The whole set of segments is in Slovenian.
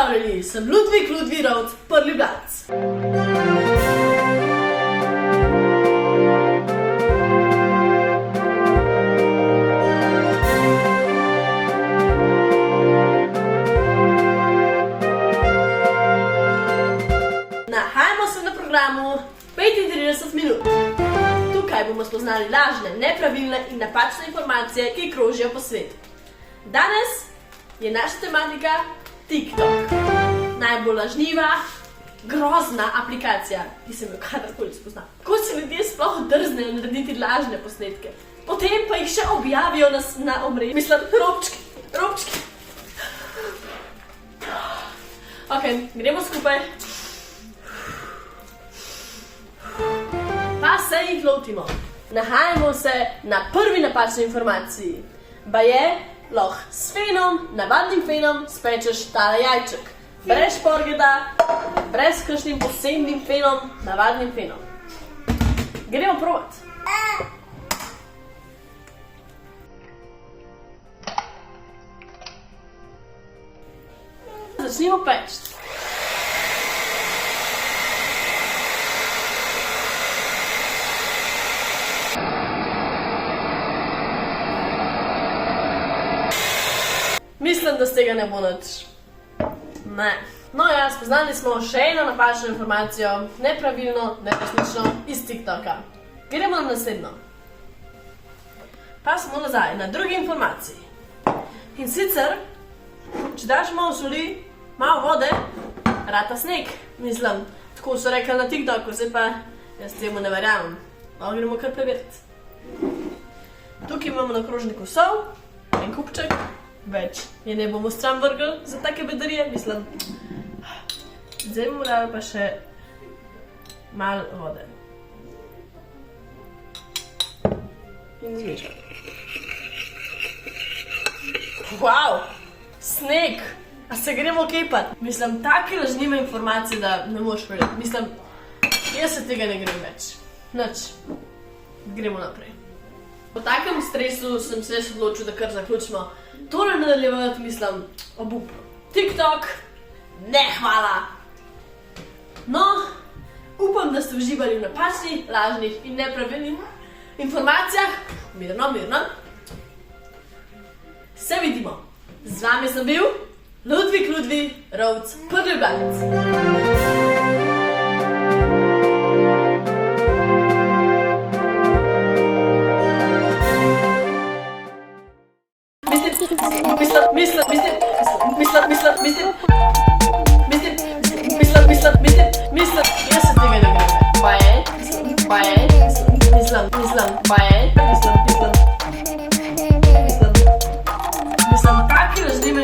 Pozdravljeni, sem Ludvik Ludvirovc, prvi brat. Nahajamo se na programu 35 minut. Tukaj bomo spoznali lažne, nepravilne in napačne informacije, ki krožijo po svetu. Danes je naša tematika TikTok. Najbolj lažniva, grozna aplikacija, ki sem jo kadarkoli spoznala. Ko se ljudje sploh drznejo narediti lažne posnetke, potem pa jih še objavijo na omrežju. Mislim, robčki. Ok, gremo skupaj. Pa se jih lotimo. Nahajamo se na prvi napačni informaciji. Baje, lahko s fenom, navadnim fenom, spečeš tale jajček. Brez šporgeta, brez kakšnim posebnim fenom, navadnim fenom. Gremo provat. Začnimo peči. Mislim, da z tega ne bo nič. Ne. No ja, spoznali smo še eno napačno informacijo, nepravilno, neresnično, iz TikToka. Gremo na naslednjo. Pa smo nazaj na drugi informaciji. In sicer, če daš malo soli, malo vode, rata sneg. Mislim, tako so rekli na TikToku, zdaj pa jaz temu ne verjamem. Malo gremo kar preveriti. Tukaj imamo na krožniku sol, en kupček. Več je ne bomo stran vrgli za take bedarije, mislim. Zdaj bomo dali pa še malo vode. In zmešati. Wow! Sneg! A se gremo kepat? Mislim, take lažnive informacije, da ne moš verjeti. Mislim, jaz se tega ne grem več. Nič. Gremo naprej. Po takem stresu sem se odločil, da kar zaključimo. Tole nadaljevati, mislim, obupno. TikTok, ne hvala. No, upam, da ste uživali v napačnih, lažnih in nepravilnih informacijah. Mirno. Se vidimo. Z vami sem bil Ludvik Ludvirovc, prvi brat. Mislim, jaz se tega ne grem več. Baje, mislim, taki lažnive,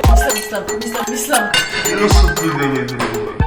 mislim. Jaz se tega ne grem več.